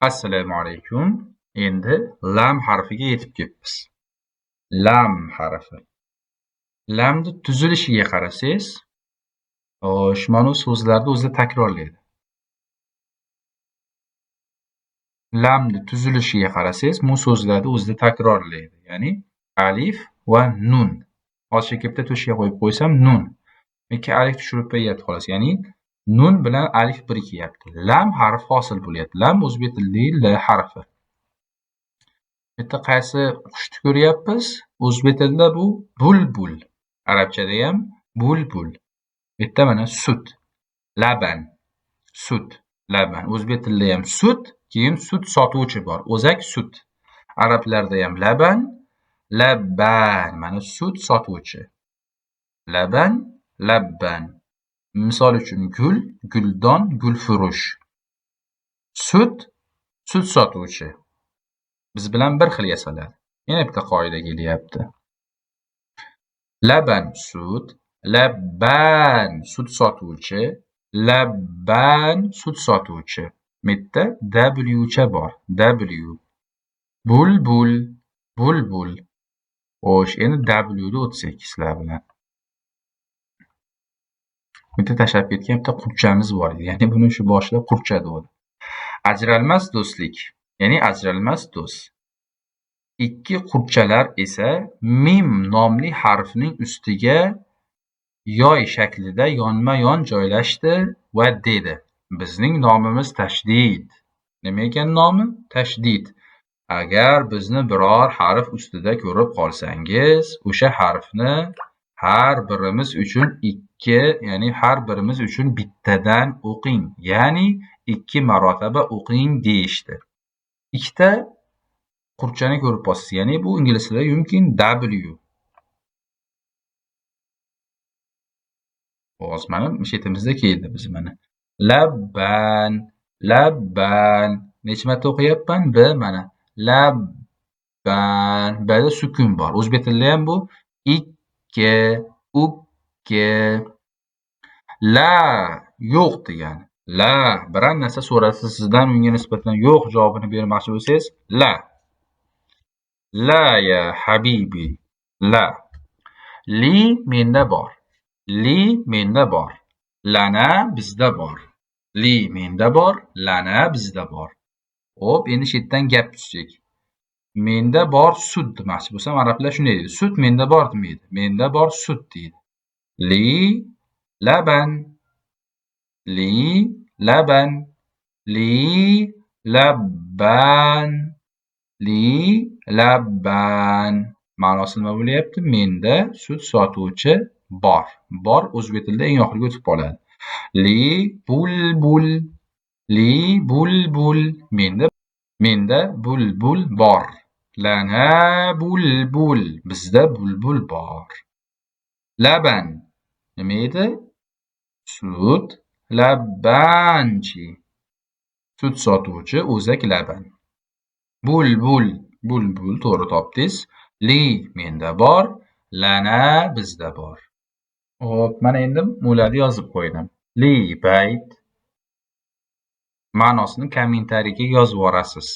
Assalomu alaykum. Endi lam harfiga yetib kelibmiz. Lam harfi. Lamni tuzilishiga qarasangiz, mana so'zlarni o'zida takrorlaydi. Lamni tuzilishiga qarasangiz, bu so'zlarni o'zida takrorlaydi. Ya'ni alif va nun. Hozir bitta to'shiga qo'yib qo'ysam nun. Ikki alif tushirib qo'yapti xolos. Ya'ni nun bilan alif birikyapti. Lam harfi hosil bo'lyapti. Lam o'zbek tilidagi l harfi. Bitta qaysi qushni ko'ryapmiz? O'zbek tilida bu bulbul. Arabchada ham bulbul. Bitta mana sut. Laban. Sut. Laban. O'zbek tilida ham sut, keyin sut sotuvchi bor. O'zak sut. Arablarda ham laban, labban. Mana sut sotuvchi. Laban, labban. Misol uchun gul, guldon, gulfurush. Sut, sut sotuvchi. Biz bilan bir xil yasaladi. Yana bitta qoida kelyapti. Laban sut, labban sut sotuvchi, labban sut sotuvchi. Bitta w cha bor. W. Bulbul, bulbul. Xo'sh, endi w ni o'tsak sizlar bilan. Bitta tashlab ketgan bitta qurchamiz bor edi. Ya'ni buni shu boshida qurcha dedi. Ajralmas do'stlik, ya'ni ajralmas do'st. Ikki qurchalar esa mim nomli harfning ustiga yoy shaklida yonma-yon joylashdi va dedi: "Bizning nomimiz Tashdid." Nima ekan nomi? Tashdid. Agar bizni biror harf ustida ko'rib qolsangiz, o'sha harfni har birimiz uchun ikki, ya'ni har birimiz uchun bittadan o'qing. Ya'ni 2 marotaba o'qing deyishdi. Ikkita qurchani ko'rib qolsiz. Ya'ni bu ingliz tilida yumkin W. Hozir mana shetimizda keldi biz mana. Labban, labban. Necha marta o'qiyapman? B mana. Labban. Bada sukun bor. O'zbek tilida ham bu ikki, ukki. La yo'q degani. La biror narsa so'rasa sizdan unga nisbatan yo'q javobini bermoqchi bo'lsangiz, la. La ya habibi. La. Li menda bor. Li menda bor. Lana bizda bor. Li menda bor, lana bizda bor. Xo'p, endi shu yerdan gap tutsak. Menda bor sut demoqchi bo'lsam, arablar shunday deydi. Sut menda bor demaydi. Menda bor sut deydi. Li laban. Li laban. Li labban. Li labban. Ma'nosi nima bo'lyapti? Menda sut sotuvchi bor. Bor o'zbek tilida eng oxirga o'tib qoladi. Li bulbul. Li bulbul. Menda bulbul bor. Lana bulbul. Bizda bulbul bor. Laban. Nima edi? Sut. Labbanchi. Sut sotuvchi o'zak laban. Bulbul. Bulbul to'g'ri topdingiz. Li menda bor. Lana bizda bor. Xo'p, mana endi ularni yozib qo'ydim. Li bayt. Ma'nosini kommentariyaga yozib yuborasiz.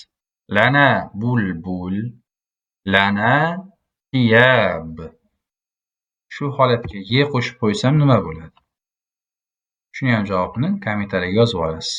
Lana bulbul. Lana tiyab. Shu holatga ye qo'shib qo'ysam nima bo'ladi? Shuni ham javobini kommentariyaga yozib yuborasiz.